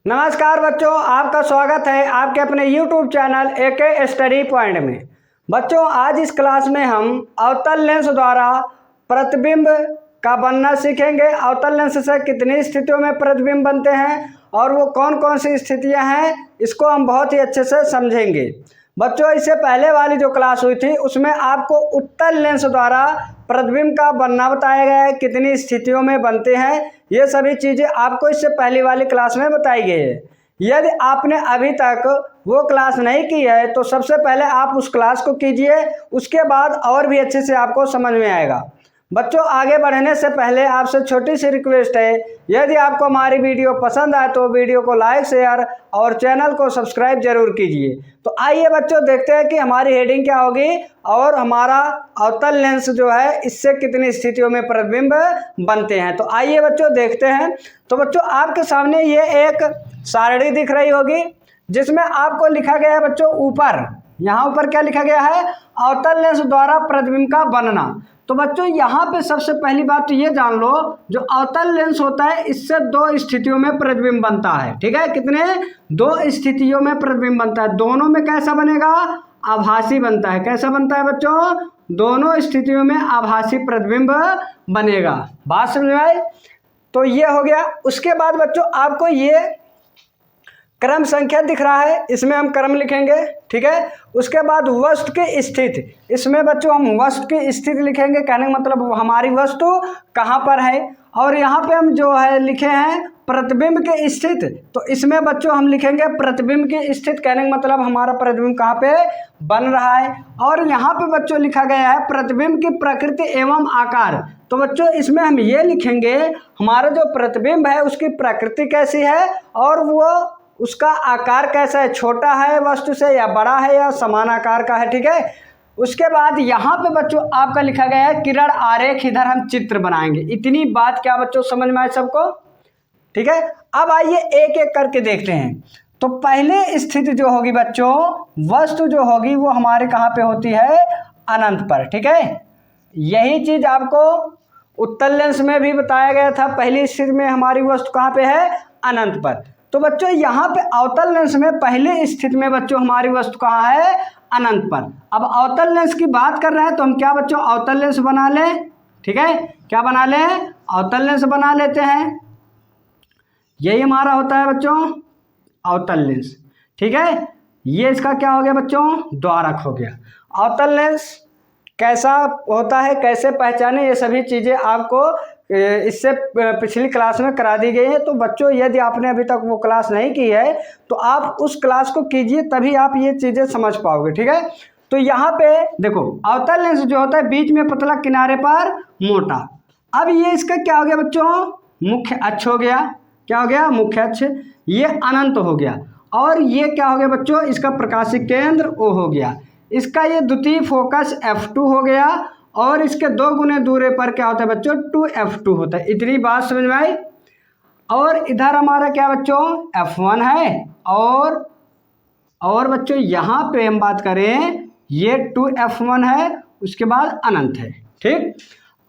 नमस्कार बच्चों, आपका स्वागत है आपके अपने YouTube channel AK study point में। बच्चों, आज इस क्लास में हम अवतल लेंस द्वारा प्रतिबिंब का बनना सीखेंगे। अवतल लेंस से कितनी स्थितियों में प्रतिबिंब बनते हैं और वो कौन कौन सी स्थितियां हैं, इसको हम बहुत ही अच्छे से समझेंगे। बच्चों, इससे पहले वाली जो क्लास हुई थी उसमें आपको उत्तल लेंस द्वारा प्रतिबिंब का बनना बताया गया है, कितनी स्थितियों में बनते हैं, ये सभी चीज़ें आपको इससे पहली वाली क्लास में बताई गई है। यदि आपने अभी तक वो क्लास नहीं की है तो सबसे पहले आप उस क्लास को कीजिए, उसके बाद और भी अच्छे से आपको समझ में आएगा। बच्चों, आगे बढ़ने से पहले आपसे छोटी सी रिक्वेस्ट है, यदि आपको हमारी वीडियो पसंद आए तो वीडियो को लाइक शेयर और चैनल को सब्सक्राइब जरूर कीजिए। तो आइए बच्चों, देखते हैं कि हमारी हेडिंग क्या होगी और हमारा अवतल लेंस जो है इससे कितनी स्थितियों में प्रतिबिंब बनते हैं। तो आइए बच्चों देखते हैं। तो बच्चों, आपके सामने ये एक सारणी दिख रही होगी जिसमें आपको लिखा गया है बच्चों ऊपर, यहाँ ऊपर क्या लिखा गया है, अवतल लेंस द्वारा प्रतिबिंब का बनना। तो बच्चों, यहाँ पे सबसे पहली बात तो ये जान लो, जो अवतल लेंस होता है इससे दो स्थितियों में प्रतिबिंब बनता है। ठीक है, कितने? दो स्थितियों में प्रतिबिंब बनता है। दोनों में कैसा बनेगा? आभासी बनता है। कैसा बनता है बच्चों? दोनों स्थितियों में आभासी प्रतिबिंब बनेगा। बात समझ में आई? तो ये हो गया। उसके बाद बच्चों, आपको ये क्रम संख्या दिख रहा है, इसमें हम क्रम लिखेंगे। ठीक है, उसके बाद वस्तु की स्थिति, इसमें बच्चों हम वस्तु की स्थिति लिखेंगे। कहने का मतलब हमारी वस्तु कहाँ पर है। और यहाँ पे हम जो है लिखे हैं प्रतिबिंब की स्थिति, तो इसमें बच्चों हम लिखेंगे प्रतिबिंब की स्थिति। कहने का मतलब हमारा प्रतिबिंब कहाँ पे बन रहा है। और यहाँ पे बच्चों लिखा गया है प्रतिबिंब की प्रकृति एवं आकार। तो बच्चों, इसमें हम ये लिखेंगे हमारा जो प्रतिबिंब है उसकी प्रकृति कैसी है और वो उसका आकार कैसा है, छोटा है वस्तु से या बड़ा है या समान आकार का है। ठीक है, उसके बाद यहाँ पे बच्चों आपका लिखा गया है किरण आरेख, इधर हम चित्र बनाएंगे। इतनी बात क्या बच्चों समझ में आए सबको? ठीक है, अब आइए एक एक करके देखते हैं। तो पहले स्थिति जो होगी बच्चों, वस्तु जो होगी वो हमारे कहाँ पे होती है? अनंत पर। ठीक है, यही चीज आपको उत्तल लेंस में भी बताया गया था। पहली स्थिति में हमारी वस्तु कहाँ पे है? अनंत पर। तो बच्चों, यहाँ पे अवतल लेंस में पहले स्थिति में बच्चों हमारी वस्तु कहाँ है? अनंत पर। अब अवतल लेंस की बात कर रहे हैं तो हम क्या बच्चों अवतल लेंस बना लें। ठीक है, क्या बना लें? अवतल लेंस बना लेते हैं। यही हमारा होता है बच्चों अवतल लेंस। ठीक है, ये इसका क्या हो गया बच्चों? द्वारक हो गया। अवतल लेंस कैसा होता है, कैसे पहचाने, ये सभी चीज़ें आपको इससे पिछली क्लास में करा दी गई है। तो बच्चों, यदि आपने अभी तक वो क्लास नहीं की है तो आप उस क्लास को कीजिए, तभी आप ये चीज़ें समझ पाओगे। ठीक है, तो यहाँ पे देखो अवतल लेंस जो होता है बीच में पतला, किनारे पर मोटा। अब ये इसका क्या हो गया बच्चों? मुख्य अक्ष हो गया। क्या हो गया? मुख्य अक्ष। ये अनंत हो गया। और ये क्या हो गया बच्चों? इसका प्रकाशिक केंद्र O हो गया। इसका ये द्वितीय फोकस F2 हो गया। और इसके 2 गुने दूरी पर क्या होता है बच्चों? 2F2 होता है। इतनी बात समझ में आई? और इधर हमारा क्या बच्चों? F1 है। और बच्चों यहाँ पे हम बात करें, ये 2F1 है, उसके बाद अनंत है। ठीक,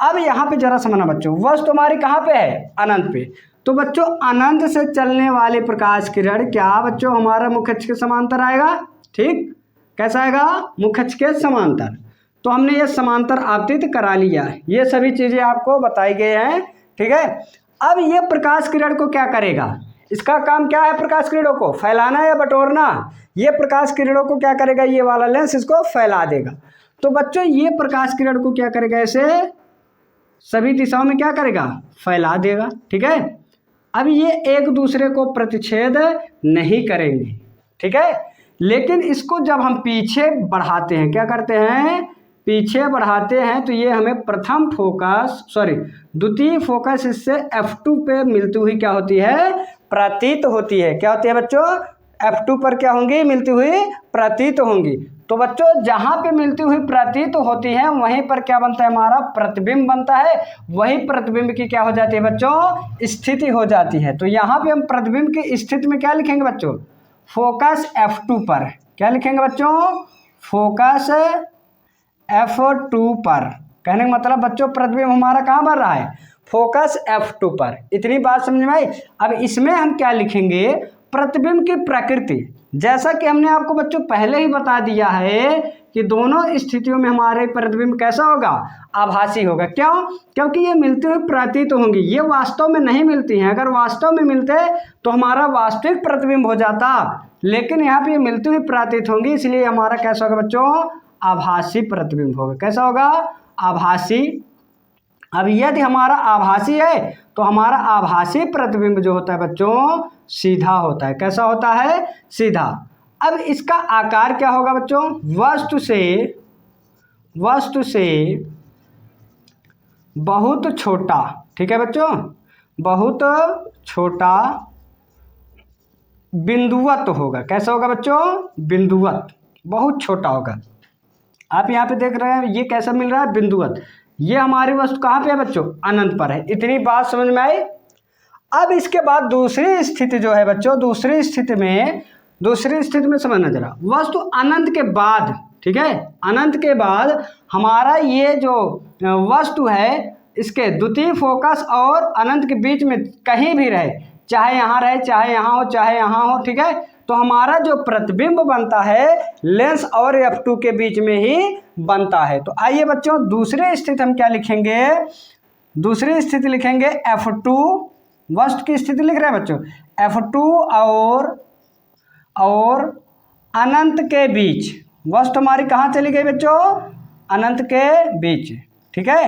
अब यहाँ पे जरा समझना बच्चों, वस्तु हमारी कहाँ पे है? अनंत पे। तो बच्चों, अनंत से चलने वाले प्रकाश किरण क्या बच्चों हमारा मुख्य अक्ष के समांतर आएगा। ठीक, कैसा आएगा? मुख्य अक्ष के समांतर। तो हमने ये समांतर आपतित करा लिया है, ये सभी चीजें आपको बताई गई हैं। ठीक है, अब ये प्रकाश किरण को क्या करेगा? इसका काम क्या है? प्रकाश किरणों को फैलाना या बटोरना। ये प्रकाश किरणों को क्या करेगा? ये वाला लेंस इसको फैला देगा। तो बच्चों, ये प्रकाश किरण को क्या करेगा? ऐसे सभी दिशाओं में क्या करेगा? फैला देगा। ठीक है, अब ये एक दूसरे को प्रतिच्छेद नहीं करेंगे। ठीक है, लेकिन इसको जब हम पीछे बढ़ाते हैं, क्या करते हैं? पीछे बढ़ाते हैं, तो ये हमें द्वितीय फोकस इससे F2 पे मिलती हुई क्या होती है? प्रतीत होती है। क्या होती है बच्चों? F2 पर क्या होंगी? मिलती हुई प्रतीत होंगी। तो बच्चों, जहाँ पे मिलती हुई प्रतीत होती है वहीं पर क्या बनता है? हमारा प्रतिबिंब बनता है। वही प्रतिबिंब की क्या हो जाती है बच्चों? स्थिति हो जाती है। तो यहाँ पे हम प्रतिबिंब की स्थिति में क्या लिखेंगे बच्चों? फोकस F2 पर। क्या लिखेंगे बच्चों? फोकस F2 पर। कहने का मतलब बच्चों प्रतिबिंब हमारा कहाँ बन रहा है? फोकस F2 पर। इतनी बात समझ में आई? अब इसमें हम क्या लिखेंगे? प्रतिबिंब की प्रकृति, जैसा कि हमने आपको बच्चों पहले ही बता दिया है कि दोनों स्थितियों में हमारे प्रतिबिंब कैसा होगा, आभासी होगा। क्यों? क्योंकि ये मिलती हुई प्रतीत होंगी, ये वास्तव में नहीं मिलती हैं। अगर वास्तव में मिलते तो हमारा वास्तविक प्रतिबिंब हो जाता, लेकिन यहाँ पे ये मिलती हुई प्रतीत होंगी, इसलिए हमारा कैसा होगा बच्चों, आभासी प्रतिबिंब होगा। कैसा होगा, आभासी। अब यदि हमारा आभासी है तो हमारा आभासी प्रतिबिंब जो होता है बच्चों सीधा होता है। कैसा होता है, सीधा। अब इसका आकार क्या होगा बच्चों, वस्तु से बहुत छोटा। ठीक है बच्चों, बहुत छोटा बिंदुवत होगा। कैसा होगा बच्चों, बिंदुवत, बहुत छोटा होगा। आप यहाँ पे देख रहे हैं ये कैसा मिल रहा है, बिंदुवत। ये हमारी वस्तु कहाँ पे है बच्चों, अनंत पर है। इतनी बात समझ में आई। अब इसके बाद दूसरी स्थिति जो है बच्चों, दूसरी स्थिति में समझना जरा, वस्तु अनंत के बाद, ठीक है, अनंत के बाद हमारा ये जो वस्तु है इसके द्वितीय फोकस और अनंत के बीच में कहीं भी रहे, चाहे यहाँ रहे, चाहे यहाँ हो, चाहे यहाँ हो, ठीक है, तो हमारा जो प्रतिबिंब बनता है लेंस और F2 के बीच में ही बनता है। तो आइए बच्चों दूसरी स्थिति हम क्या लिखेंगे, दूसरी स्थिति लिखेंगे F2, वस्तु की स्थिति लिख रहे हैं बच्चों, F2 और अनंत के बीच। वस्तु हमारी कहाँ चली गई बच्चों, अनंत के बीच। ठीक है,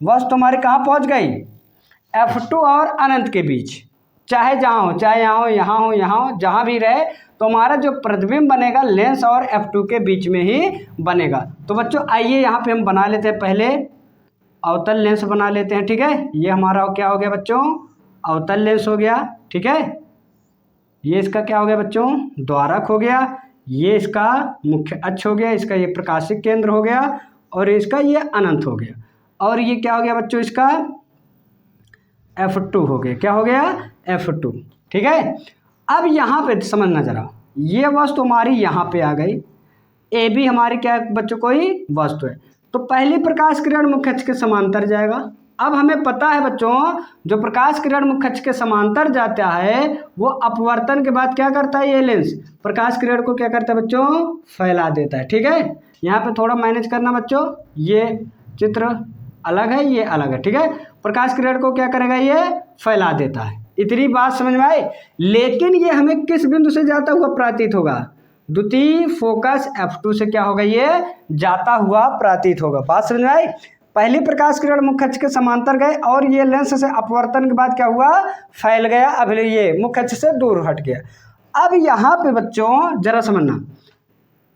वस्तु हमारी कहाँ पहुँच गई, F2 और अनंत के बीच, चाहे जहाँ हो, चाहे यहाँ हो, यहाँ हो, यहाँ हो, जहाँ भी रहे, तो हमारा जो प्रतिबिंब बनेगा लेंस और F2 के बीच में ही बनेगा। तो बच्चों आइए यहाँ पे हम बना लेते हैं, पहले अवतल लेंस बना लेते हैं। ठीक है, ये हमारा क्या हो गया बच्चों, अवतल लेंस हो गया। ठीक है, ये इसका क्या हो गया बच्चों, द्वारक हो गया। ये इसका मुख्य अक्ष हो गया, इसका ये प्रकाशिक केंद्र हो गया, और इसका ये अनंत हो गया। और ये क्या हो गया बच्चों, इसका F2 हो गया। क्या हो गया, F2। ठीक है, अब यहाँ पे समझना जरा, ये वस्तु हमारी यहाँ पे आ गई, ए बी हमारी क्या है बच्चों, कोई वस्तु है। तो पहली प्रकाश किरण मुख्य अक्ष के समांतर जाएगा। अब हमें पता है बच्चों, जो प्रकाश किरण मुख्य अक्ष के समांतर जाता है वो अपवर्तन के बाद क्या करता है, ये लेंस प्रकाश किरण को क्या करता है बच्चों, फैला देता है। ठीक है, यहाँ पे थोड़ा मैनेज करना बच्चों, ये चित्र अलग है, ये अलग है। ठीक है, प्रकाश किरण को क्या करेगा, ये फैला देता है। इतनी बात समझ में आई। लेकिन ये हमें किस बिंदु से जाता हुआ प्रतीत होगा, द्वितीय फोकस F2 से क्या होगा, ये जाता हुआ प्रतीत होगा। बात समझ में आई। पहली प्रकाश किरण मुख्य अक्ष के समांतर गए और ये लेंस से अपवर्तन के बाद क्या हुआ, फैल गया, अब ये मुख्य अक्ष से दूर हट गया। अब यहाँ पे बच्चों जरा समझना,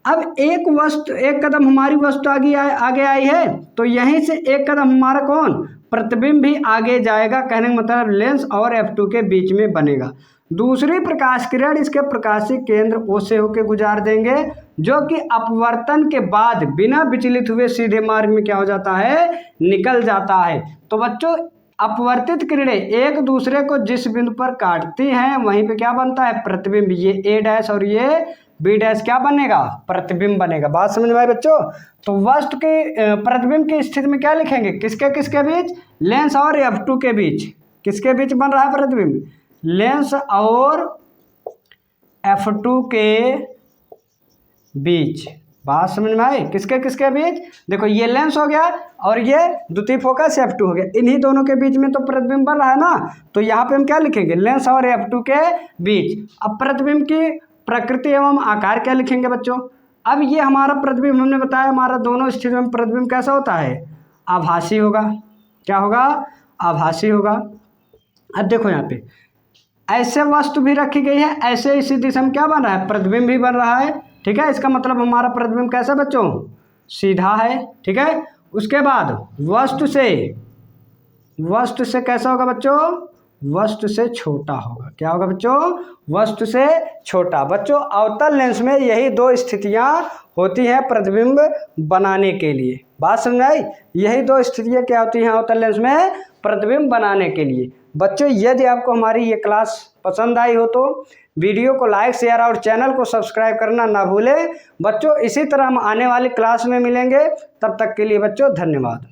अब एक कदम हमारी वस्तु आगे आई है, तो यहीं से एक कदम हमारा कौन, प्रतिबिंब भी आगे जाएगा। कहने का मतलब लेंस और F2 के बीच में बनेगा। दूसरी प्रकाश किरण इसके प्रकाशिक केंद्र O से होकर गुजार देंगे, जो कि अपवर्तन के बाद बिना विचलित हुए सीधे मार्ग में क्या हो जाता है, निकल जाता है। तो बच्चों अपवर्तित किरणें एक दूसरे को जिस बिंदु पर काटती हैं वहीं पे क्या बनता है, प्रतिबिंब। ये A' और ये B' क्या बनेगा, प्रतिबिंब बनेगा। बात समझ में आई बच्चों। तो वस्तु के प्रतिबिंब की स्थिति में क्या लिखेंगे, किसके बीच, लेंस और F2 के बीच। किसके बीच बन रहा है प्रतिबिंब, लेंस और F2 के बीच। बात समझ में आई, किसके बीच, देखो ये लेंस हो गया और ये द्वितीय फोकस F2 हो गया, इन्हीं दोनों के बीच में तो प्रतिबिंब बन रहा है ना। तो यहाँ पे हम क्या लिखेंगे, लेंस और F2 के बीच। अब प्रतिबिंब की प्रकृति एवं आकार क्या लिखेंगे बच्चों। अब ये हमारा प्रतिबिंब हमने बताया, हमारा दोनों स्थिति में प्रतिबिंब कैसा होता है, आभासी होगा। क्या होगा, आभासी होगा। अब देखो यहाँ पे ऐसे वस्तु भी रखी गई है, ऐसे इसी दिशा में क्या बन रहा है, प्रतिबिंब भी बन रहा है। ठीक है, इसका मतलब हमारा प्रतिबिंब कैसा बच्चों, सीधा है। ठीक है, उसके बाद वस्तु से कैसा होगा बच्चों, वस्तु से छोटा होगा। क्या होगा बच्चों, वस्तु से छोटा। बच्चों अवतल लेंस में यही दो स्थितियां होती हैं प्रतिबिंब बनाने के लिए। बात समझ आई, यही दो स्थितियां क्या होती हैं अवतल लेंस में प्रतिबिंब बनाने के लिए। बच्चों यदि आपको हमारी ये क्लास पसंद आई हो तो वीडियो को लाइक, शेयर और चैनल को सब्सक्राइब करना ना भूलें। बच्चों इसी तरह हम आने वाली क्लास में मिलेंगे, तब तक के लिए बच्चों धन्यवाद।